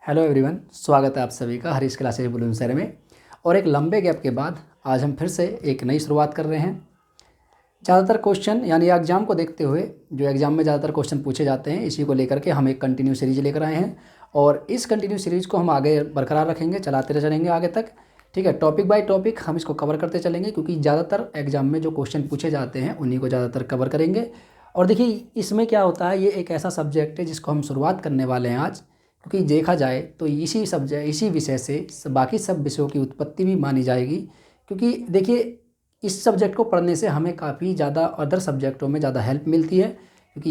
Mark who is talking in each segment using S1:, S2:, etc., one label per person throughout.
S1: Hello everyone, स्वागत है आप सभी का हरीश क्लासेज बुलंदशहर में। और एक लंबे गैप के बाद आज हम फिर से एक नई शुरुआत कर रहे हैं। ज़्यादातर क्वेश्चन यानी एग्ज़ाम को देखते हुए जो एग्ज़ाम में ज़्यादातर क्वेश्चन पूछे जाते हैं, इसी को लेकर के हम एक कंटिन्यू सीरीज लेकर आए हैं। और इस कंटिन्यू सीरीज़ को हम आगे बरकरार रखेंगे, चलाते चलेंगे आगे तक। ठीक है, टॉपिक बाय टॉपिक हम इसको कवर करते चलेंगे, क्योंकि ज़्यादातर एग्ज़ाम में जो क्वेश्चन पूछे जाते हैं उन्हीं को ज़्यादातर कवर करेंगे। और देखिए इसमें क्या होता है, ये एक ऐसा सब्जेक्ट है जिसको हम शुरुआत करने वाले हैं आज, क्योंकि देखा जाए तो इसी विषय से बाकी सब विषयों की उत्पत्ति भी मानी जाएगी। क्योंकि देखिए इस सब्जेक्ट को पढ़ने से हमें काफ़ी ज़्यादा अदर सब्जेक्टों में ज़्यादा हेल्प मिलती है। क्योंकि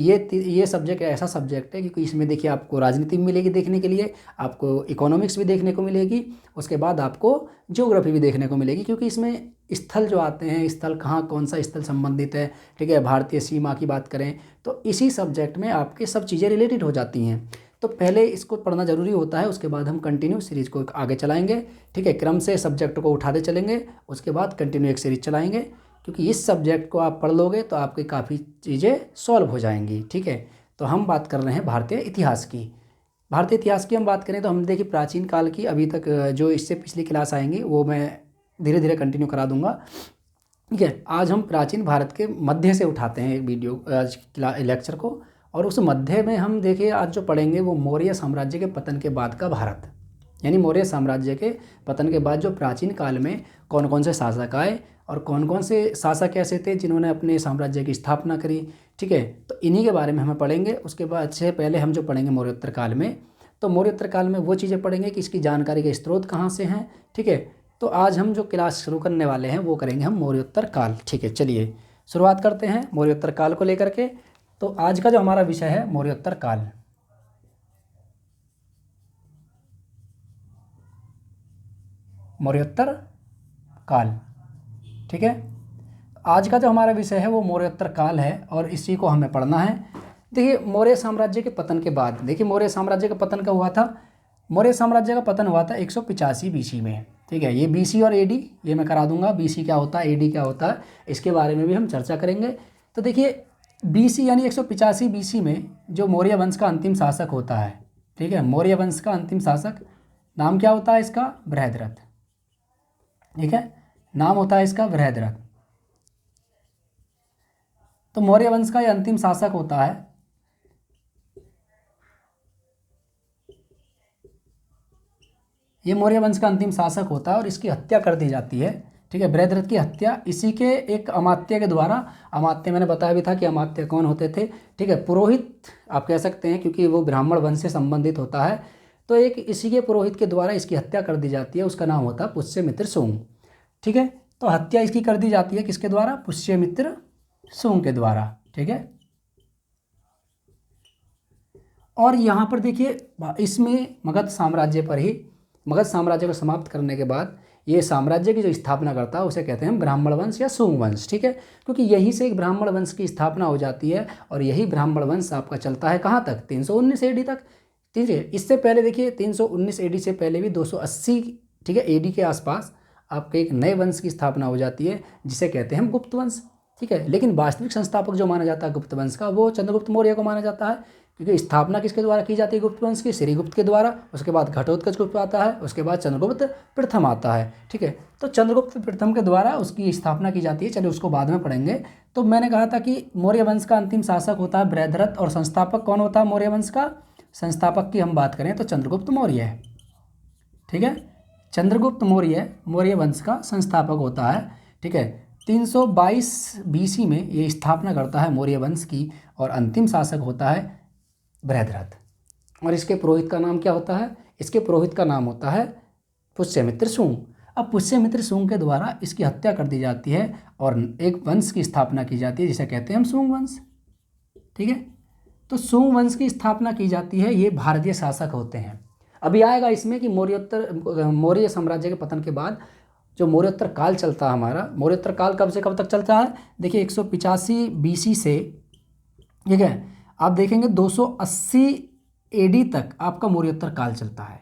S1: ये सब्जेक्ट ऐसा सब्जेक्ट है, क्योंकि इसमें देखिए आपको राजनीति भी मिलेगी देखने के लिए, आपको इकोनॉमिक्स भी देखने को मिलेगी, उसके बाद आपको ज्योग्राफी भी देखने को मिलेगी। क्योंकि इसमें स्थल जो आते हैं, स्थल कहाँ कौन सा स्थल संबंधित है, ठीक है, भारतीय सीमा की बात करें तो इसी सब्जेक्ट में आपके सब चीज़ें रिलेटेड हो जाती हैं। तो पहले इसको पढ़ना ज़रूरी होता है, उसके बाद हम कंटिन्यू सीरीज़ को आगे चलाएंगे। ठीक है, क्रम से सब्जेक्ट को उठाते चलेंगे, उसके बाद कंटिन्यू एक सीरीज़ चलाएंगे। क्योंकि इस सब्जेक्ट को आप पढ़ लोगे तो आपकी काफ़ी चीज़ें सॉल्व हो जाएंगी। ठीक है, तो हम बात कर रहे हैं भारतीय इतिहास की। भारतीय इतिहास की हम बात करें तो हम देखिए प्राचीन काल की अभी तक जो इससे पिछली क्लास आएंगी वो मैं धीरे धीरे कंटिन्यू करा दूंगा। ठीक है, आज हम प्राचीन भारत के मध्य से उठाते हैं एक वीडियो लेक्चर को। और उस मध्य में हम देखिए आज जो पढ़ेंगे वो मौर्य साम्राज्य के पतन के बाद का भारत, यानी मौर्य साम्राज्य के पतन के बाद जो प्राचीन काल में कौन कौन से शासक आए और कौन कौन से शासक ऐसे थे जिन्होंने अपने साम्राज्य की स्थापना करी। ठीक है, तो इन्हीं के बारे में हम पढ़ेंगे। उसके बाद से पहले हम जो पढ़ेंगे मौर्योत्तर काल में, तो मौर्योत्तर काल में वो चीज़ें पढ़ेंगे कि इसकी जानकारी के स्रोत कहाँ से हैं। ठीक है, तो आज हम जो क्लास शुरू करने वाले हैं वो करेंगे हम मौर्योत्तर काल। ठीक है, चलिए शुरुआत करते हैं मौर्योत्तर काल को लेकर के। तो आज का जो हमारा विषय है मौर्योत्तर काल। मौर्योत्तर काल, ठीक है, आज का जो हमारा विषय है वो मौर्योत्तर काल है और इसी को हमें पढ़ना है। देखिए मौर्य साम्राज्य के पतन के बाद, देखिए मौर्य साम्राज्य का पतन कब हुआ था? मौर्य साम्राज्य का पतन हुआ था 185 बीसी में। ठीक है, ये बीसी और एडी ये मैं करा दूंगा, बीसी क्या होता है, एडी क्या होता है, इसके बारे में भी हम चर्चा करेंगे। तो देखिए बीसी यानी 185 बीसी में जो मौर्य वंश का अंतिम शासक होता है, ठीक है, मौर्य वंश का अंतिम शासक नाम क्या होता है इसका? बृहद्रथ। ठीक है, नाम होता है इसका बृहद्रथ। तो मौर्य वंश का ये अंतिम शासक होता है। ये मौर्य वंश का अंतिम शासक होता है और इसकी हत्या कर दी जाती है। ठीक है, बृहद्रथ की हत्या इसी के एक अमात्य के द्वारा, अमात्य मैंने बताया भी था कि अमात्य कौन होते थे। ठीक है, पुरोहित आप कह सकते हैं, क्योंकि वो ब्राह्मण वंश से संबंधित होता है। तो एक इसी के पुरोहित के द्वारा इसकी हत्या कर दी जाती है, उसका नाम होता है पुष्यमित्र शुंग। ठीक है, तो हत्या इसकी कर दी जाती है किसके द्वारा? पुष्यमित्र शुंग के द्वारा। ठीक है, और यहाँ पर देखिए इसमें मगध साम्राज्य पर ही, मगध साम्राज्य को समाप्त करने के बाद ये साम्राज्य की जो स्थापना करता है उसे कहते हैं ब्राह्मण वंश या शुंग वंश। ठीक है, क्योंकि यहीं से एक ब्राह्मण वंश की स्थापना हो जाती है और यही ब्राह्मण वंश आपका चलता है कहाँ तक? 319 एडी तक। ठीक है, इससे पहले देखिए 319 एडी से पहले भी 280, ठीक है, एडी के आसपास आपके एक नए वंश की स्थापना हो जाती है जिसे कहते हैं हम गुप्त वंश। ठीक है, लेकिन वास्तविक संस्थापक जो माना जाता है गुप्त वंश का वो चंद्रगुप्त मौर्य को माना जाता है, क्योंकि स्थापना किसके द्वारा की जाती है गुप्त वंश की? श्रीगुप्त के द्वारा। उसके बाद घटोत्कच गुप्त आता है, उसके बाद चंद्रगुप्त प्रथम आता है। ठीक है, तो चंद्रगुप्त प्रथम के द्वारा उसकी स्थापना की जाती है, चलिए उसको बाद में पढ़ेंगे। तो मैंने कहा था कि मौर्य वंश का अंतिम शासक होता है बृहद्रथ और संस्थापक कौन होता है मौर्य वंश का? संस्थापक की हम बात करें तो चंद्रगुप्त मौर्य है। ठीक है, चंद्रगुप्त मौर्य मौर्य वंश का संस्थापक होता है। ठीक है, 322 बीसी में ये स्थापना करता है मौर्य वंश की और अंतिम शासक होता है बृहद्रथ। और इसके पुरोहित का नाम क्या होता है? इसके पुरोहित का नाम होता है पुष्यमित्र शुंग। अब पुष्यमित्र शुंग के द्वारा इसकी हत्या कर दी जाती है और एक वंश की स्थापना की जाती है जिसे कहते हैं हम शुंग वंश। ठीक है, तो शुंग वंश की स्थापना की जाती है, ये भारतीय शासक होते हैं। अभी आएगा इसमें कि मौर्य साम्राज्य के पतन के बाद जो मौर्योत्तर काल चलता है हमारा, मौर्योत्तर काल कब से कब तक चलता है? देखिए 185 बीसी से, ठीक है, आप देखेंगे 280 एडी तक आपका मौर्योत्तर काल चलता है।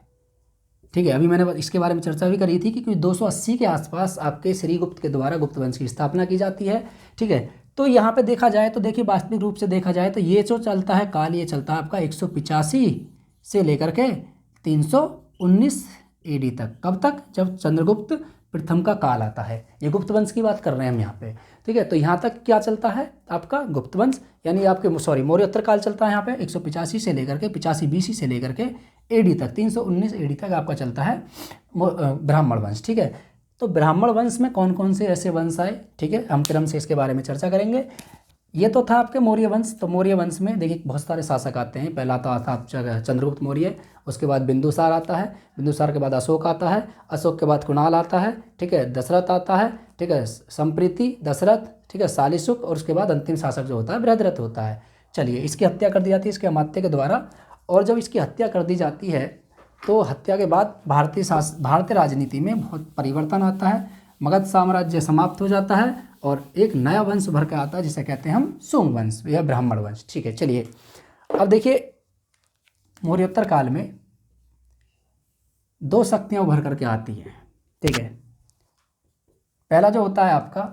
S1: ठीक है, अभी मैंने इसके बारे में चर्चा भी करी थी कि 280 के आसपास आपके श्रीगुप्त के द्वारा गुप्त वंश की स्थापना की जाती है। ठीक है, तो यहाँ पे देखा जाए तो देखिए वास्तविक रूप से देखा जाए तो ये जो चलता है काल, ये चलता है आपका 185 से लेकर के 319 AD तक। कब तक? जब चंद्रगुप्त प्रथम का काल आता है। ये गुप्त वंश की बात कर रहे हैं हम यहाँ पे, ठीक है। तो यहाँ तक क्या चलता है आपका गुप्त वंश, यानी आपके मौर्योत्तर काल चलता है यहाँ पे 185 से लेकर के 85 BC से लेकर के AD तक, 319 AD तक आपका चलता है ब्राह्मण वंश, ठीक है। तो ब्राह्मण वंश में कौन कौन से ऐसे वंश आए, ठीक है, हम क्रम से इसके बारे में चर्चा करेंगे। ये तो था आपके मौर्य वंश। तो मौर्य वंश में देखिए बहुत सारे शासक आते हैं। पहला तो आता है चंद्रगुप्त मौर्य, उसके बाद बिंदुसार आता है, बिंदुसार के बाद अशोक आता है, अशोक के बाद कुणाल आता है, ठीक है, दशरथ आता है, ठीक है, संप्रीति, दशरथ, ठीक है, शालिशुक, और उसके बाद अंतिम शासक जो होता है बृहद्रथ होता है। चलिए, इसकी हत्या कर दी जाती है इसके अमात्य के द्वारा। और जब इसकी हत्या कर दी जाती है तो हत्या के बाद भारतीय राजनीति में बहुत परिवर्तन आता है। मगध साम्राज्य समाप्त हो जाता है और एक नया वंश उभर के आता है जिसे कहते हैं हम सुंग वंश या ब्राह्मण वंश, ठीक है। चलिए, अब देखिए मौर्योत्तर काल में दो शक्तियां उभर करके आती हैं, ठीक है। पहला जो होता है आपका,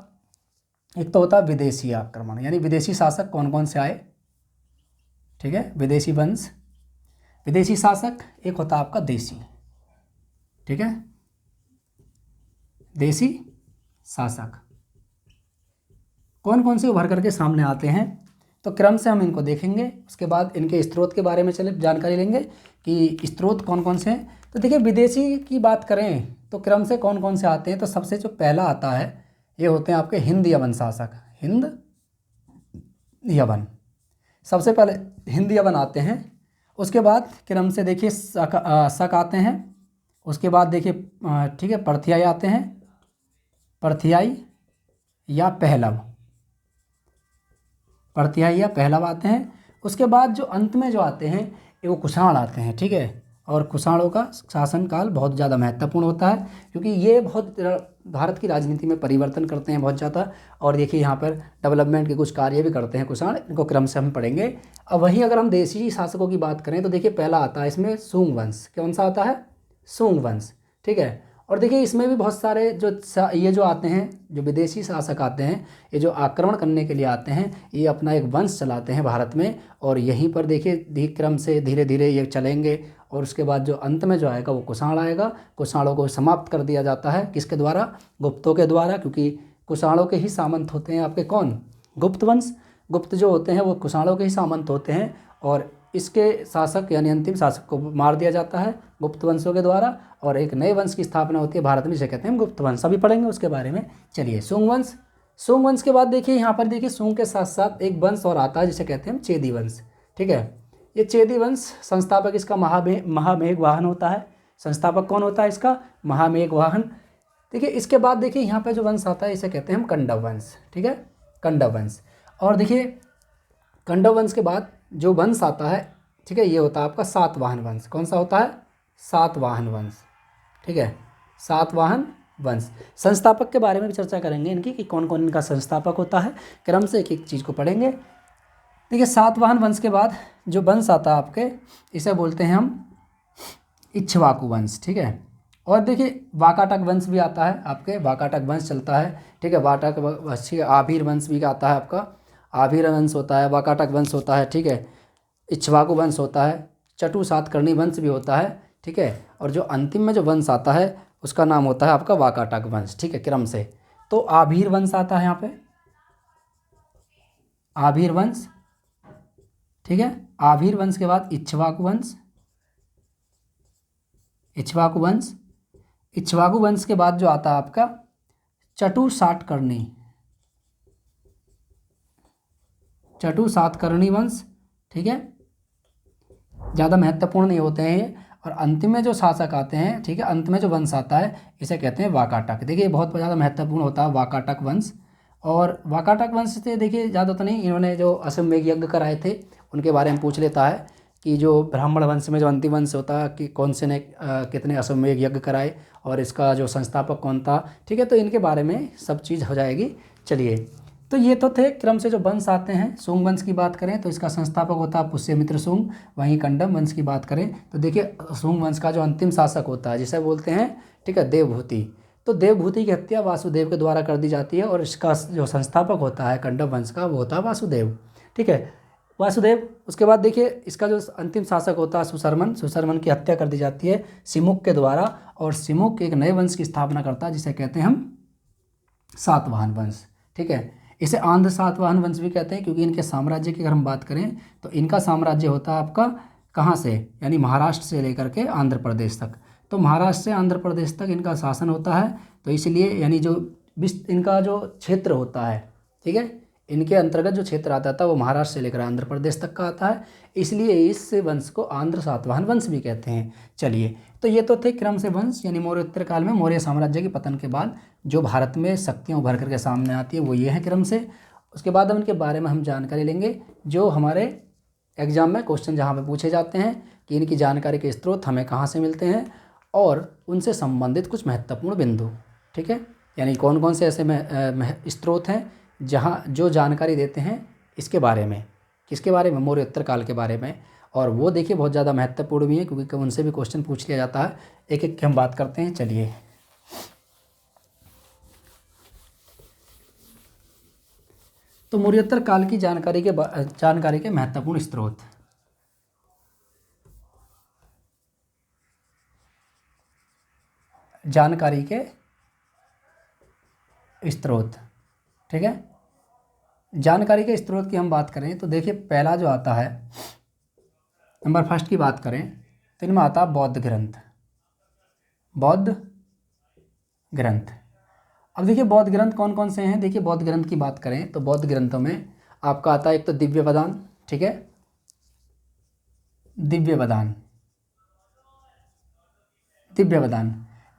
S1: एक तो होता है विदेशी आक्रमण, यानी विदेशी शासक कौन कौन से आए, ठीक है, विदेशी वंश, विदेशी शासक। एक होता है आपका देशी, ठीक है, देशी शासक कौन कौन से उभर करके सामने आते हैं, तो क्रम से हम इनको देखेंगे। उसके बाद इनके स्रोत के बारे में चले जानकारी लेंगे कि स्रोत कौन कौन से हैं। तो देखिए, विदेशी की बात करें तो क्रम से कौन कौन से आते हैं, तो सबसे जो पहला आता है ये होते हैं आपके हिंद यवन शासक। हिंद यवन, सबसे पहले हिंद यवन आते हैं। उसके बाद क्रम से देखिए शक आते हैं। उसके बाद देखिए ठीक है, परथियाई आते हैं, परथियाई या पहलव, परथियाई या पहलव आते हैं। उसके बाद जो अंत में जो आते हैं वो कुषाण आते हैं, ठीक है। और कुषाणों का शासनकाल बहुत ज़्यादा महत्वपूर्ण होता है क्योंकि ये बहुत भारत की राजनीति में परिवर्तन करते हैं बहुत ज़्यादा। और देखिए यहाँ पर डेवलपमेंट के कुछ कार्य भी करते हैं कुषाण, इनको क्रम से हम पढ़ेंगे। अब वहीं अगर हम देशी शासकों की बात करें तो देखिए पहला आता है इसमें सुंग वंश। कौन सा आता है? सुंग वंश, ठीक है। और देखिए इसमें भी बहुत सारे ये जो आते हैं, जो विदेशी शासक आते हैं, ये जो आक्रमण करने के लिए आते हैं, ये अपना एक वंश चलाते हैं भारत में। और यहीं पर देखिए क्रम से धीरे धीरे ये चलेंगे। और उसके बाद जो अंत में जो आएगा वो कुषाण आएगा। कुषाणों को समाप्त कर दिया जाता है किसके द्वारा? गुप्तों के द्वारा, क्योंकि कुषाणों के ही सामंत होते हैं आपके कौन? गुप्त वंश। गुप्त जो होते हैं वो कुषाणों के ही सामंत होते हैं। और इसके शासक यानी अंतिम शासक को मार दिया जाता है गुप्त वंशों के द्वारा और एक नए वंश की स्थापना होती है भारत में, जिसे कहते हैं गुप्त वंश। अभी पढ़ेंगे उसके बारे में। चलिए, सुंग वंश। सुंग वंश के बाद देखिए यहाँ पर देखिए सुंग के साथ साथ एक वंश और आता है जिसे कहते हैं हम चेदी वंश, ठीक है। ये चेदी वंश संस्थापक इसका महामेघवाहन होता है। संस्थापक कौन होता है इसका? महामेघवाहन। देखिए इसके बाद देखिए यहाँ पे जो वंश आता है इसे कहते हैं हम कंडव वंश, ठीक है, कंडव वंश। और देखिए कंडव वंश के बाद जो वंश आता है, ठीक है, ये होता है आपका सातवाहन वंश। कौन सा होता है? सातवाहन वंश, ठीक है, सातवाहन वंश। संस्थापक के बारे में भी चर्चा करेंगे इनकी कि कौन कौन इनका संस्थापक होता है। क्रम से एक एक चीज़ को पढ़ेंगे। देखिए सातवाहन वंश के बाद जो वंश आता है आपके, इसे बोलते हैं हम इक्ष्वाकु वंश, ठीक है। और देखिए वाकाटक वंश भी आता है आपके, वाकाटक वंश चलता है, ठीक है। वाकाटक आभीर वंश भी आता है आपका, आभीर वंश होता है, वाकाटक वंश होता है, ठीक है, इक्ष्वाकु वंश होता है, चटु सातकर्णी वंश भी होता है, ठीक है। और जो अंतिम में जो वंश आता है उसका नाम होता है आपका वाकाटक वंश, ठीक है, क्रम से। तो आभीर वंश आता है यहाँ पे, आभीर वंश, ठीक है। आभीर वंश के बाद इक्ष्वाकु वंश, इक्ष्वाकु वंश। इक्ष्वाकु वंश के बाद जो आता है आपका चटु सातकर्णी, चटु सातकर्णी वंश, ठीक है, ज़्यादा महत्वपूर्ण नहीं होते हैं ये। और अंतिम में जो शासक आते हैं, ठीक है, अंत में जो वंश आता है इसे कहते हैं वाकाटक। देखिए बहुत ज़्यादा महत्वपूर्ण होता है वाकाटक वंश। और वाकाटक वंश से देखिए ज़्यादा तो नहीं, इन्होंने जो अश्वमेध यज्ञ कराए थे उनके बारे में पूछ लेता है कि जो ब्राह्मण वंश में जो अंतिम वंश होता है कि कौन से ने कितने अश्वमेध यज्ञ कराए और इसका जो संस्थापक कौन था, ठीक है। तो इनके बारे में सब चीज़ हो जाएगी। चलिए, तो ये तो थे क्रम से जो वंश आते हैं। सुंग वंश की बात करें तो इसका संस्थापक होता है पुष्यमित्र सुंग। वहीं कंडम वंश की बात करें तो देखिए सुंग वंश का जो अंतिम शासक होता है जिसे बोलते हैं, ठीक है, देवभूति। तो देवभूति की हत्या वासुदेव के द्वारा कर दी जाती है और इसका जो संस्थापक होता है कंडम वंश का वो होता है वासुदेव, ठीक है। वासुदेव। उसके बाद देखिए इसका जो अंतिम शासक होता है सुशर्मन, सुशर्मन की हत्या कर दी जाती है सिमुक के द्वारा, और सिमुक एक नए वंश की स्थापना करता है जिसे कहते हैं हम सातवाहन वंश। ठीक है, इसे आंध्र सातवाहन वंश भी कहते हैं, क्योंकि इनके साम्राज्य की अगर हम बात करें तो इनका साम्राज्य होता है आपका कहाँ से, यानी महाराष्ट्र से लेकर के आंध्र प्रदेश तक। तो महाराष्ट्र से आंध्र प्रदेश तक इनका शासन होता है, तो इसलिए यानी जो इनका जो क्षेत्र होता है, ठीक है, इनके अंतर्गत जो क्षेत्र आता था वो महाराष्ट्र से लेकर आंध्र प्रदेश तक का आता है, इसलिए इस वंश को आंध्र सातवाहन वंश भी कहते हैं। चलिए, तो ये तो थे क्रम से वंश, यानी मौर्योत्तर काल में मौर्य साम्राज्य के पतन के बाद जो भारत में शक्तियाँ उभर करके सामने आती है वो ये है क्रम से। उसके बाद हम इनके बारे में हम जानकारी लेंगे जो हमारे एग्जाम में क्वेश्चन जहाँ पे पूछे जाते हैं कि इनकी जानकारी के स्रोत हमें कहाँ से मिलते हैं और उनसे संबंधित कुछ महत्वपूर्ण बिंदु। ठीक है, यानी कौन कौन से ऐसे स्रोत हैं जहाँ जो जानकारी देते हैं इसके बारे में, किसके बारे में, मौर्योत्तर काल के बारे में। और वो देखिए बहुत ज़्यादा महत्वपूर्ण भी है क्योंकि उनसे भी क्वेश्चन पूछ लिया जाता है। एक एक की हम बात करते हैं। चलिए, तो मौर्योत्तर काल की जानकारी के महत्वपूर्ण स्रोत। जानकारी के स्रोत, ठीक है, जानकारी के स्रोत की हम बात करें तो देखिए पहला जो आता है, नंबर फर्स्ट की बात करें तो इनमें आता है बौद्ध ग्रंथ। बौद्ध ग्रंथ, अब देखिए बौद्ध ग्रंथ कौन कौन से हैं। देखिए बौद्ध ग्रंथ की बात करें तो बौद्ध ग्रंथों में आपका आता है एक तो दिव्य वदान, ठीक है, दिव्य वदान, दिव्य वदान।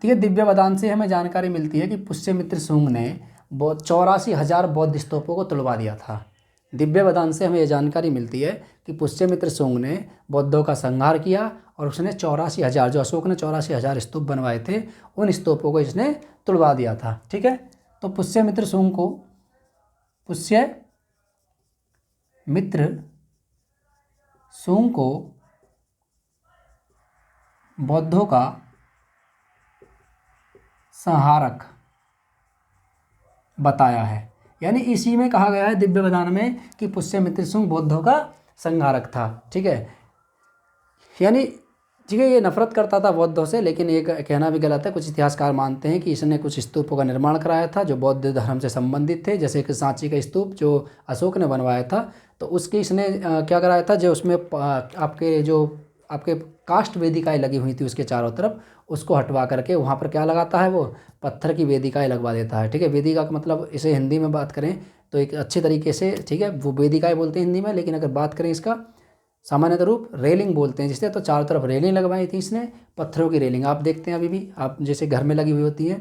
S1: ठीक है, दिव्य वदान से हमें जानकारी मिलती है कि पुष्यमित्र शुंग ने 84,000 बौद्ध स्तूपों को तुड़वा दिया था। दिव्य वदान से हमें यह जानकारी मिलती है कि पुष्यमित्र शुंग ने बौद्धों का संहार किया और उसने 84,000, जो अशोक ने 84,000 स्तूप बनवाए थे, उन स्तूपों को इसने तुड़वा दिया था। ठीक है, तो पुष्यमित्र शुंग को, पुष्यमित्र शुंग को बौद्धों का संहारक बताया है, यानी इसी में कहा गया है दिव्य वदान में कि पुष्यमित्र शुंग बौद्धों का संहारक था। ठीक है, यानी ठीक है, ये नफरत करता था बौद्धों से, लेकिन ये कहना भी गलत है। कुछ इतिहासकार मानते हैं कि इसने कुछ स्तूपों का निर्माण कराया था जो बौद्ध धर्म से संबंधित थे, जैसे कि सांची का स्तूप जो अशोक ने बनवाया था, तो उसकी इसने क्या कराया था, जो उसमें आपके काष्ठ वेदिकाएँ लगी हुई थी उसके चारों तरफ, उसको हटवा करके वहाँ पर क्या लगाता है, वो पत्थर की वेदिकाएँ लगवा देता है। ठीक है, वेदिका का मतलब इसे हिंदी में बात करें तो एक अच्छे तरीके से, ठीक है, वो वेदिकाएँ बोलते हैं हिंदी में, लेकिन अगर बात करें इसका सामान्यतः रूप रेलिंग बोलते हैं जिससे, तो चारों तरफ रेलिंग लगवाई थी इसने, पत्थरों की रेलिंग आप देखते हैं अभी भी, आप जैसे घर में लगी हुई होती है,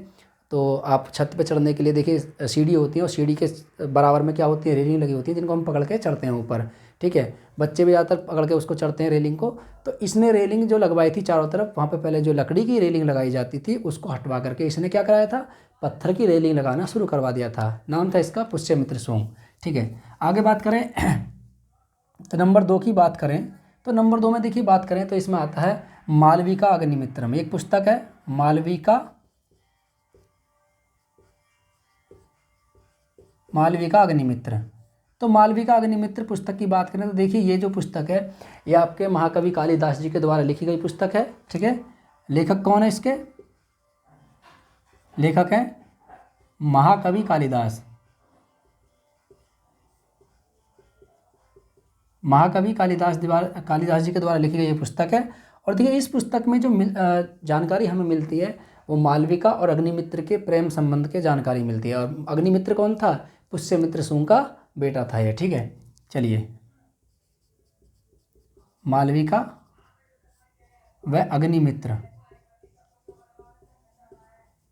S1: तो आप छत पे चढ़ने के लिए देखिए सीढ़ी होती है और सीढ़ी के बराबर में क्या होती है, रेलिंग लगी होती है जिनको हम पकड़ के चढ़ते हैं ऊपर। ठीक है, बच्चे भी ज़्यादातर पकड़ के उसको चढ़ते हैं रेलिंग को। तो इसने रेलिंग जो लगवाई थी चारों तरफ, वहाँ पे पहले जो लकड़ी की रेलिंग लगाई जाती थी उसको हटवा करके इसने क्या कराया था, पत्थर की रेलिंग लगाना शुरू करवा दिया था। नाम था इसका पुष्यमित्र शुंग। ठीक है, आगे बात करें तो नंबर 2 की बात करें तो नंबर 2 में देखिए बात करें तो इसमें आता है मालविका अग्निमित्रम। एक पुस्तक है मालविका अग्निमित्र। तो मालविका अग्निमित्र पुस्तक की बात करें तो देखिए ये जो पुस्तक है ये आपके महाकवि कालिदास जी के द्वारा लिखी गई पुस्तक है। ठीक है, लेखक कौन है इसके, लेखक हैं महाकवि कालिदास। महाकवि कालिदास जी के द्वारा लिखी गई ये पुस्तक है। और देखिए इस पुस्तक में जो जानकारी हमें मिलती है वो मालविका और अग्निमित्र के प्रेम संबंध के जानकारी मिलती है। और अग्निमित्र कौन था, पुष्यमित्र शुंग का बेटा था ये। ठीक है, चलिए, मालविका व अग्निमित्र,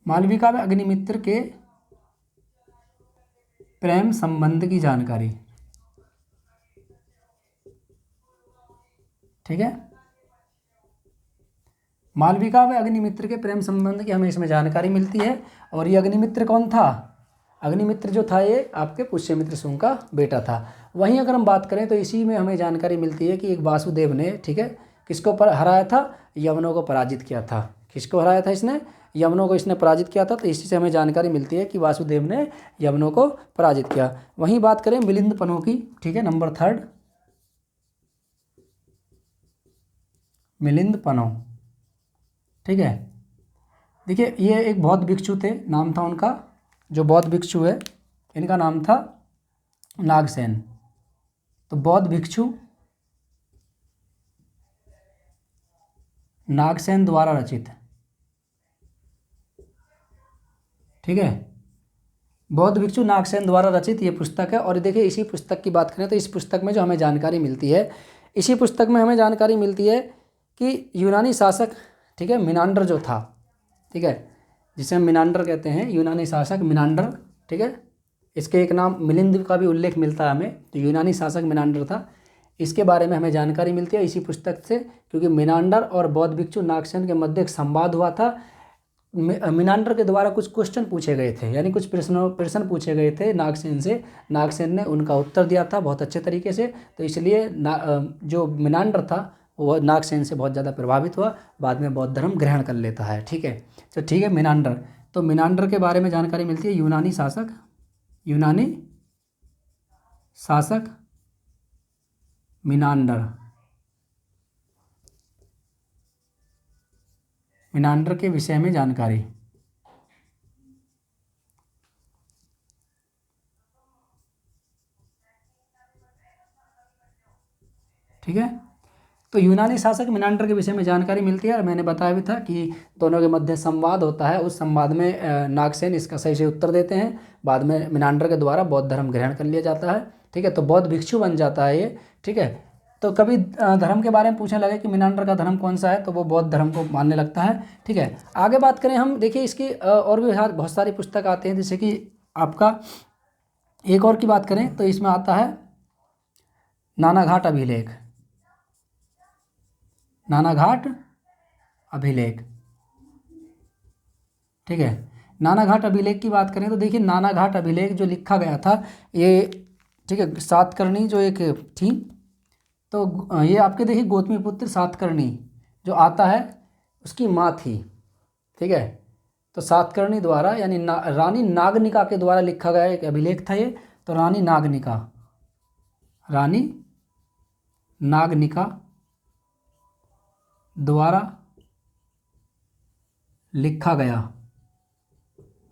S1: मालविका व अग्निमित्र के प्रेम संबंध की जानकारी। ठीक है, मालविका व अग्निमित्र के प्रेम संबंध की हमें इसमें जानकारी मिलती है। और ये अग्निमित्र कौन था, अग्निमित्र जो था ये आपके पुष्यमित्र शुंग का बेटा था। वहीं अगर हम बात करें तो इसी में हमें जानकारी मिलती है कि एक वासुदेव ने, ठीक है, किसको हराया था, यवनों को पराजित किया था। किसको हराया था इसने, यवनों को इसने पराजित किया था। तो इसी से हमें जानकारी मिलती है कि वासुदेव ने यवनों को पराजित किया। वहीं बात करें मिलिंद पनों की, ठीक है, नंबर 3, मिलिंद पनव। ठीक है, देखिए ये एक बौद्ध भिक्षु थे, नाम था उनका, जो बौद्ध भिक्षु है इनका नाम था नागसेन। तो बौद्ध भिक्षु नागसेन द्वारा रचित। ठीक है, बौद्ध भिक्षु नागसेन द्वारा रचित ये पुस्तक है। और देखिए इसी पुस्तक की बात करें तो इस पुस्तक में जो हमें जानकारी मिलती है, इसी पुस्तक में हमें जानकारी मिलती है कि यूनानी शासक, ठीक है, मिनांडर जो था, ठीक है, जिसे हम मिनांडर कहते हैं, यूनानी शासक मिनांडर, ठीक है, इसके एक नाम मिलिंद का भी उल्लेख मिलता है हमें, तो यूनानी शासक मिनांडर था। इसके बारे में हमें जानकारी मिलती है इसी पुस्तक से, क्योंकि मिनांडर और बौद्ध भिक्षु नागसेन के मध्य एक संवाद हुआ था। मिनांडर के द्वारा कुछ क्वेश्चन पूछे गए थे, यानी कुछ प्रश्न पूछे गए थे नागसेन से, नागसेन ने उनका उत्तर दिया था बहुत अच्छे तरीके से। तो इसलिए जो मिनांडर था वो नागसेन से बहुत ज़्यादा प्रभावित हुआ, बाद में बौद्ध धर्म ग्रहण कर लेता है। ठीक है, तो ठीक है, मिनांडर, तो मिनांडर के बारे में जानकारी मिलती है, यूनानी शासक मिनांडर के विषय में जानकारी। ठीक है, तो यूनानी शासक मिनांडर के विषय में जानकारी मिलती है। और मैंने बताया भी था कि दोनों के मध्य संवाद होता है, उस संवाद में नागसेन इसका सही से उत्तर देते हैं, बाद में मिनांडर के द्वारा बौद्ध धर्म ग्रहण कर लिया जाता है। ठीक है, तो बौद्ध भिक्षु बन जाता है ये। ठीक है, तो कभी धर्म के बारे में पूछने लगे कि मिनांडर का धर्म कौन सा है, तो वो बौद्ध धर्म को मानने लगता है। ठीक है, आगे बात करें हम, देखिए इसकी और भी बहुत सारी पुस्तक आते हैं, जैसे कि आपका एक और की बात करें तो इसमें आता है नानाघाट अभिलेख। नानाघाट अभिलेख, ठीक है, नानाघाट अभिलेख की बात करें तो देखिए नानाघाट अभिलेख जो लिखा गया था ये, ठीक है, सातकर्णी जो एक थी, तो ये आपके देखिए गौतमीपुत्र सातकर्णी जो आता है उसकी माँ थी। ठीक है, तो सातकर्णी द्वारा यानी रानी नागनिका के द्वारा लिखा गया एक अभिलेख था ये। तो रानी नागनिका द्वारा लिखा गया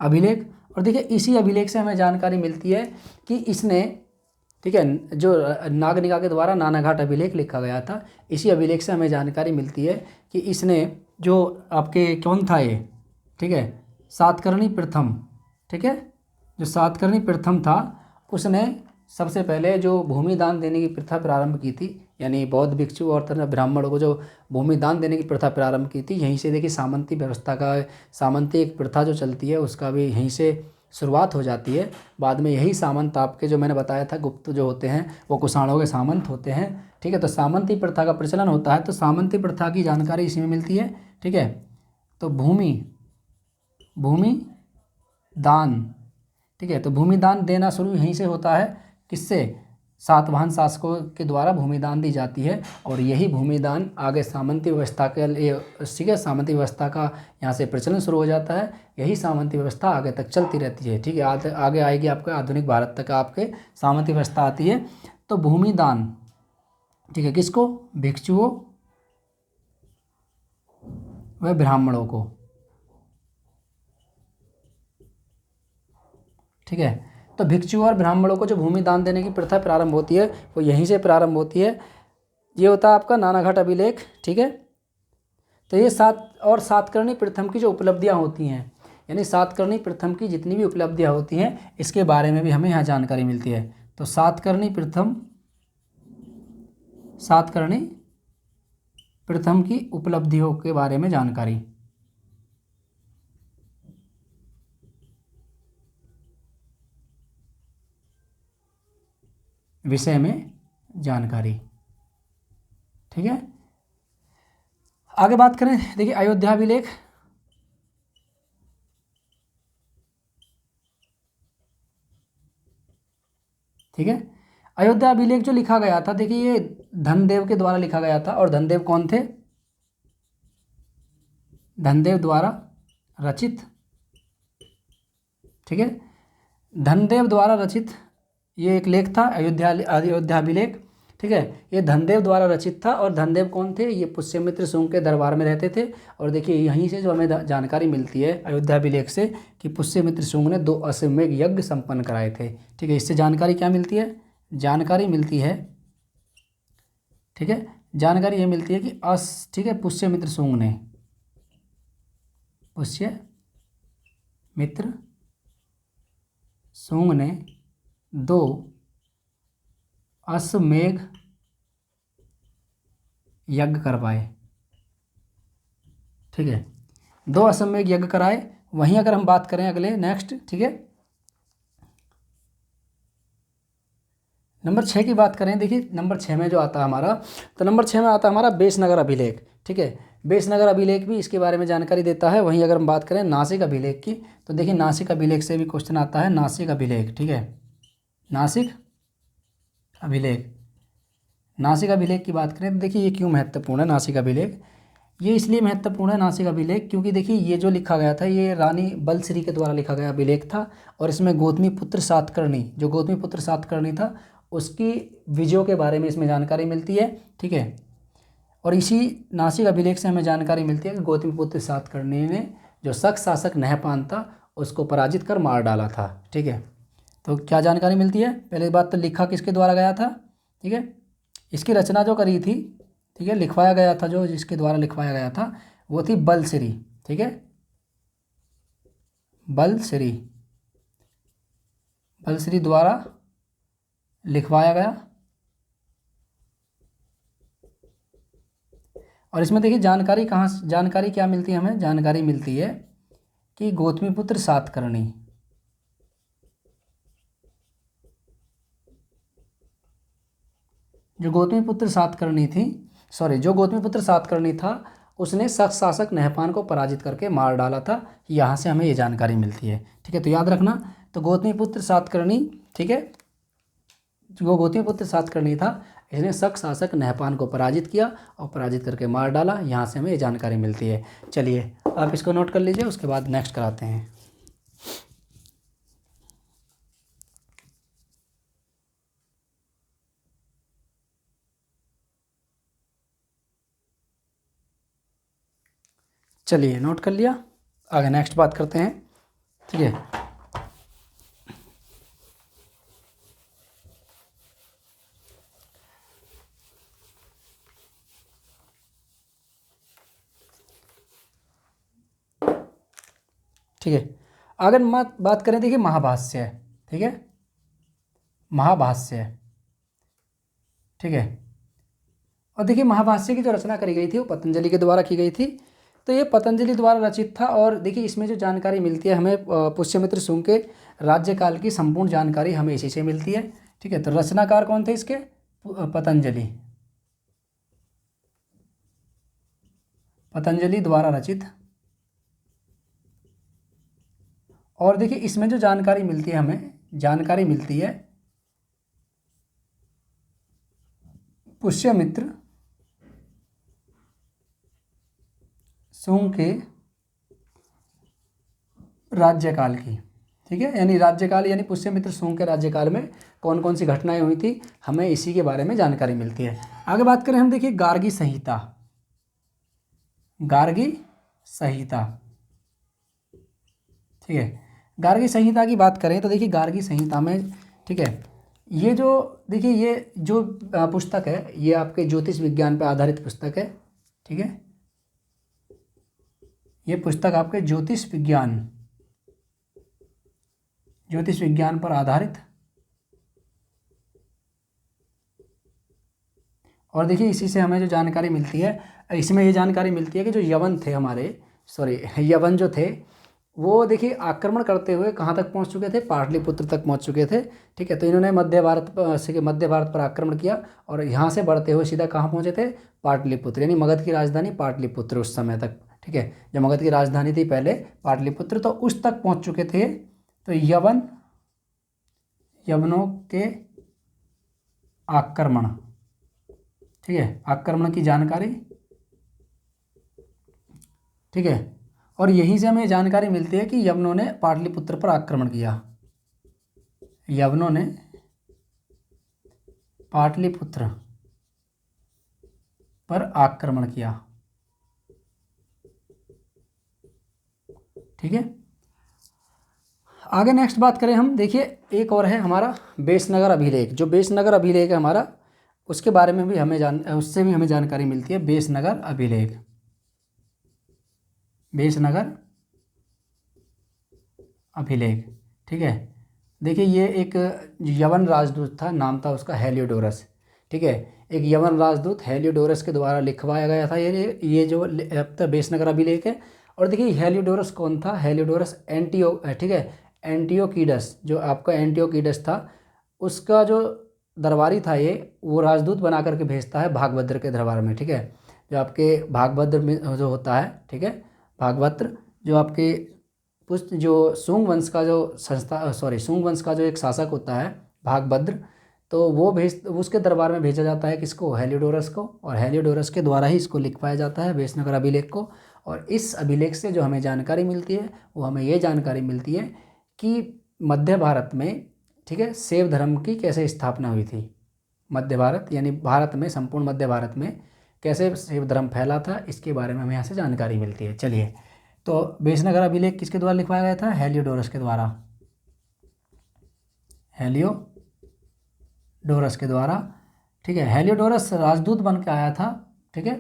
S1: अभिलेख। और देखिए इसी अभिलेख से हमें जानकारी मिलती है कि इसने, ठीक है, जो नागनिका के द्वारा नानाघाट अभिलेख लिखा गया था, इसी अभिलेख से हमें जानकारी मिलती है कि इसने जो आपके कौन था ये, ठीक है, सातकर्णी प्रथम, ठीक है, जो सातकर्णी प्रथम था उसने सबसे पहले जो भूमि दान देने की प्रथा प्रारंभ की थी, यानी बौद्ध भिक्षु और तरह ब्राह्मणों को जो भूमि दान देने की प्रथा प्रारंभ की थी, यहीं से देखिए सामंती व्यवस्था का, सामंती एक प्रथा जो चलती है उसका भी यहीं से शुरुआत हो जाती है। बाद में यही सामंत आपके जो मैंने बताया था गुप्त जो होते हैं वो कुषाणों के सामंत होते हैं। ठीक है, तो सामंती प्रथा का प्रचलन होता है, तो सामंती प्रथा की जानकारी इसी में मिलती है। ठीक है, तो भूमि दान, ठीक है, तो भूमि दान देना शुरू यहीं से होता है, किससे, सातवाहन शासकों के द्वारा भूमि दान दी जाती है। और यही भूमि दान आगे सामंती व्यवस्था के लिए, ठीक है, सामंती व्यवस्था का यहाँ से प्रचलन शुरू हो जाता है। यही सामंती व्यवस्था आगे तक चलती रहती है। ठीक है, आगे आएगी आपके आधुनिक भारत तक आपके सामंती व्यवस्था आती है। तो भूमि दान, ठीक है, किसको, भिक्षुओं व ब्राह्मणों को। ठीक है, तो भिक्षु और ब्राह्मणों को जो भूमि दान देने की प्रथा प्रारंभ होती है वो यहीं से प्रारंभ होती है। ये होता है आपका नानाघाट अभिलेख। ठीक है, तो ये सातकर्णी प्रथम की जो उपलब्धियां होती हैं, यानी सातकर्णी प्रथम की जितनी भी उपलब्धियां होती हैं इसके बारे में भी हमें यहाँ जानकारी मिलती है। तो सातकर्णी प्रथम की उपलब्धियों के बारे में जानकारी, विषय में जानकारी। ठीक है, आगे बात करें, देखिए अयोध्या अभिलेख। ठीक है, अयोध्या अभिलेख जो लिखा गया था, देखिए ये धनदेव के द्वारा लिखा गया था। और धनदेव कौन थे, धनदेव द्वारा रचित। ठीक है, धनदेव द्वारा रचित ये एक लेख था अयोध्या अभिलेख। ठीक है। ये धनदेव द्वारा रचित था और धनदेव कौन थे? ये पुष्यमित्र शुंग के दरबार में रहते थे। और देखिए यहीं से जो हमें जानकारी मिलती है अयोध्या अभिलेख से कि पुष्यमित्र शुंग ने 2 अश्वमेध यज्ञ संपन्न कराए थे। ठीक है, इससे जानकारी क्या मिलती है? जानकारी मिलती है, ठीक है, जानकारी ये मिलती है कि ठीक है, पुष्यमित्र शुंग ने, पुष्यमित्र शुंग ने 2 अश्वमेध यज्ञ करवाए। ठीक है, 2 अश्वमेध यज्ञ कराए। वहीं अगर हम बात करें अगले नेक्स्ट, ठीक है, नंबर 6 की बात करें। देखिए नंबर 6 में जो आता है हमारा, तो नंबर 6 में आता है हमारा बेसनगर अभिलेख। ठीक है, बेसनगर अभिलेख भी इसके बारे में जानकारी देता है। वहीं अगर हम बात करें नासिक अभिलेख की, तो देखिए नासिक अभिलेख से भी क्वेश्चन आता है, नासिक अभिलेख। ठीक है, नासिक अभिलेख, नासिक अभिलेख की बात करें तो देखिए ये क्यों महत्वपूर्ण है नासिक अभिलेख? ये इसलिए महत्वपूर्ण है नासिक अभिलेख क्योंकि देखिए ये जो लिखा गया था ये रानी बलश्री के द्वारा लिखा गया अभिलेख था। और इसमें गौतमी पुत्र सातकर्णी, जो गौतमी पुत्र सातकर्णी था उसकी विजयों के बारे में इसमें जानकारी मिलती है। ठीक है, और इसी नासिक अभिलेख से हमें जानकारी मिलती है कि गौतमी पुत्र सातकर्णी ने जो शक शासक नहपान था उसको पराजित कर मार डाला था। ठीक है, तो क्या जानकारी मिलती है? पहली बात तो लिखा किसके द्वारा गया था? ठीक है, इसकी रचना जो करी थी, ठीक है, लिखवाया गया था, जो जिसके द्वारा लिखवाया गया था वो थी बलश्री। ठीक है, बलश्री, बलश्री द्वारा लिखवाया गया। और इसमें देखिए जानकारी जानकारी क्या मिलती है हमें? जानकारी मिलती है कि गौतमीपुत्र सातकर्णी, जो गौतमीपुत्र सातकर्णी था उसने शक शासक नहपान को पराजित करके मार डाला था। यहाँ से हमें ये जानकारी मिलती है। ठीक है, तो याद रखना, तो गौतमीपुत्र सातकर्णी, ठीक है, जो गौतमीपुत्र सातकर्णी था इसने शक शासक नहपान को पराजित किया और पराजित करके मार डाला। यहाँ से हमें ये जानकारी मिलती है। चलिए आप इसको नोट कर लीजिए, उसके बाद नेक्स्ट कराते हैं। चलिए नोट कर लिया, आगे नेक्स्ट बात करते हैं। ठीक है, ठीक है, अगर बात करें देखिए महाभाष्य। ठीक है, महाभाष्य, ठीक है, और देखिए महाभाष्य की जो रचना करी गई थी वो पतंजलि के द्वारा की गई थी। तो ये पतंजलि द्वारा रचित था। और देखिए इसमें जो जानकारी मिलती है हमें पुष्यमित्र शुंग के राज्यकाल की संपूर्ण जानकारी हमें इसी से मिलती है। ठीक है, तो रचनाकार कौन थे इसके? पतंजलि, पतंजलि द्वारा रचित। और देखिए इसमें जो जानकारी मिलती है हमें, जानकारी मिलती है पुष्यमित्र शुंग के राज्यकाल की। ठीक है, यानी राज्यकाल यानी पुष्यमित्र शुंग के राज्यकाल में कौन कौन सी घटनाएं हुई थी हमें इसी के बारे में जानकारी मिलती है। आगे बात करें हम, देखिए गार्गी संहिता, गार्गी संहिता। ठीक है, गार्गी संहिता की बात करें तो देखिए गार्गी संहिता में, ठीक है, ये जो देखिए ये जो पुस्तक है ये आपके ज्योतिष विज्ञान पर आधारित पुस्तक है। ठीक है, ये पुस्तक आपके ज्योतिष विज्ञान पर आधारित। और देखिए इसी से हमें जो जानकारी मिलती है, इसमें ये जानकारी मिलती है कि जो यवन थे हमारे, यवन जो थे वो देखिए आक्रमण करते हुए कहाँ तक पहुँच चुके थे? पाटलिपुत्र तक पहुँच चुके थे। ठीक है, तो इन्होंने मध्य भारत पर आक्रमण किया और यहाँ से बढ़ते हुए सीधा कहाँ पहुँचे थे? पाटलिपुत्र, यानी मगध की राजधानी पाटलिपुत्र उस समय तक। ठीक है, जो मगध की राजधानी थी पहले पाटलिपुत्र, तो उस तक पहुँच चुके थे। तो यवनों के आक्रमण, ठीक है, आक्रमण की जानकारी। ठीक है, और यहीं से हमें जानकारी मिलती है कि यवनों ने पाटलिपुत्र पर आक्रमण किया। यवनों ने पाटलिपुत्र पर आक्रमण किया। ठीक है, आगे नेक्स्ट बात करें हम, देखिए एक और है हमारा बेसनगर अभिलेख। जो बेसनगर अभिलेख है हमारा, उसके बारे में भी उससे भी हमें जानकारी मिलती है। बेसनगर अभिलेख, बेसनगर अभिलेख। ठीक है, देखिए ये एक यवन राजदूत था, नाम था उसका हेलियोडोरस। ठीक है, एक यवन राजदूत हेलियोडोरस के द्वारा लिखवाया गया था ये जो बेसनगर अभिलेख है। और देखिए हेलियोडोरस कौन था? हेलियोडोरस ठीक है, एंटियोकीडस, जो आपका एंटियोकीडस था, उसका जो दरबारी था ये, वो राजदूत बना करके भेजता है भागभद्र के दरबार में। ठीक है, जो आपके भागभद्र में जो होता है, ठीक है, भागभद्र जो आपके जो सुंग वंश का जो सुंग वंश का जो एक शासक होता है भागभद्र, तो वो उसके दरबार में भेजा जाता है किसको? हेलियोडोरस को। और हेलियोडोरस के द्वारा ही इसको लिखवाया जाता है बेसनगर अभिलेख को। और इस अभिलेख से जो हमें जानकारी मिलती है वो हमें ये जानकारी मिलती है कि मध्य भारत में, ठीक है, शैव धर्म की कैसे स्थापना हुई थी। मध्य भारत यानी भारत में, संपूर्ण मध्य भारत में कैसे शैव धर्म फैला था, इसके बारे में हमें यहाँ से जानकारी मिलती है। चलिए, तो बेसनगर अभिलेख किसके द्वारा लिखवाया गया था? हेलियोडोरस के द्वारा, हेलियोडोरस के द्वारा। ठीक है, हेलियोडोरस राजदूत बन के आया था। ठीक है,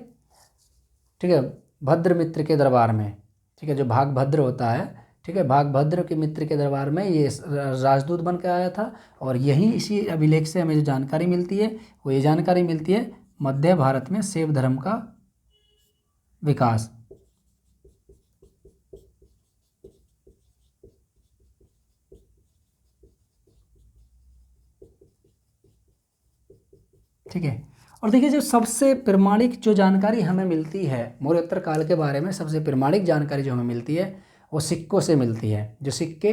S1: ठीक है, भद्रमित्र के दरबार में। ठीक है, जो भागभद्र होता है, ठीक है, भागभद्र के मित्र के दरबार में ये राजदूत बन के आया था। और यही इसी अभिलेख से हमें जो जानकारी मिलती है वो ये जानकारी मिलती है मध्य भारत में शैव धर्म का विकास। ठीक है, और देखिए जो सबसे प्रमाणिक जो जानकारी हमें मिलती है मौर्योत्तर काल के बारे में, सबसे प्रमाणिक जानकारी जो हमें मिलती है वो सिक्कों से मिलती है। जो सिक्के,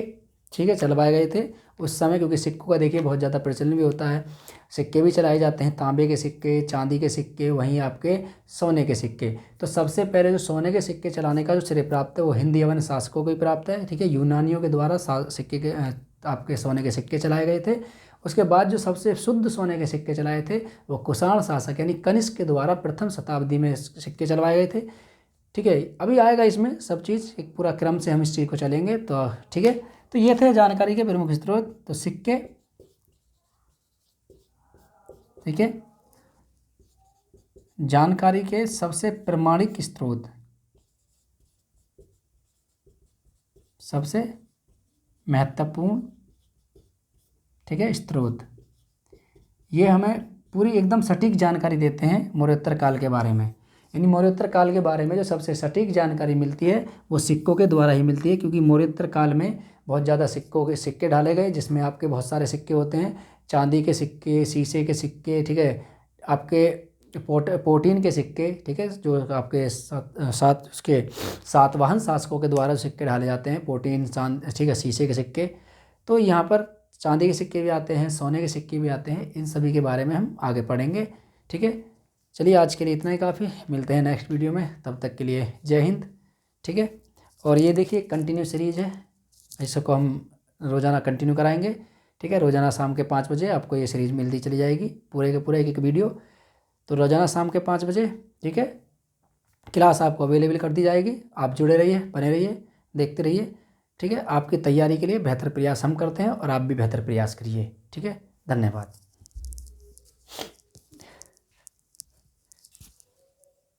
S1: ठीक है, चलवाए गए थे उस समय, क्योंकि सिक्कों का देखिए बहुत ज़्यादा प्रचलन भी होता है। सिक्के भी चलाए जाते हैं, तांबे के सिक्के, चांदी के सिक्के, वहीं आपके सोने के सिक्के। तो सबसे पहले जो सोने के सिक्के चलाने का जो श्रेय प्राप्त है वो हिंद यवन शासकों को ही प्राप्त है। ठीक है, यूनानियों के द्वारा सिक्के के आपके सोने के सिक्के चलाए गए थे। उसके बाद जो सबसे शुद्ध सोने के सिक्के चलाए थे वो कुषाण शासक यानी कनिष्क के द्वारा प्रथम शताब्दी में सिक्के चलवाए गए थे। ठीक है, अभी आएगा इसमें सब चीज़, एक पूरा क्रम से हम इस चीज़ को चलेंगे। तो ठीक है, तो ये थे जानकारी के प्रमुख स्रोत। तो सिक्के, ठीक है, जानकारी के सबसे प्रमाणिक स्रोत, सबसे महत्वपूर्ण, ठीक है, स्रोत, ये हमें पूरी एकदम सटीक जानकारी देते हैं मौर्योत्तर काल के बारे में। यानी मौर्योत्तर काल के बारे में जो सबसे सटीक जानकारी मिलती है वो सिक्कों के द्वारा ही मिलती है, क्योंकि मौर्योत्तर काल में बहुत ज़्यादा सिक्कों के सिक्के डाले गए, जिसमें आपके बहुत सारे सिक्के होते हैं, चांदी के सिक्के, शीशे के सिक्के, ठीक है, आपके पोटीन के सिक्के, ठीक है, जो आपके सात उसके सातवाहन शासकों के द्वारा सिक्के डाले जाते हैं, पोटीन, ठीक है, शीशे के सिक्के। तो यहाँ पर चांदी के सिक्के भी आते हैं, सोने के सिक्के भी आते हैं, इन सभी के बारे में हम आगे पढ़ेंगे। ठीक है, चलिए आज के लिए इतना ही काफ़ी, मिलते हैं नेक्स्ट वीडियो में, तब तक के लिए जय हिंद। ठीक है, और ये देखिए कंटिन्यू सीरीज है, इसको हम रोज़ाना कंटिन्यू कराएंगे। ठीक है, रोज़ाना शाम के 5 बजे आपको ये सीरीज़ मिलती चली जाएगी, पूरे के पूरे एक वीडियो। तो रोज़ाना शाम के 5 बजे, ठीक है, क्लास आपको अवेलेबल कर दी जाएगी। आप जुड़े रहिए, बने रहिए, देखते रहिए। ठीक है, आपकी तैयारी के लिए बेहतर प्रयास हम करते हैं और आप भी बेहतर प्रयास करिए। ठीक है, धन्यवाद।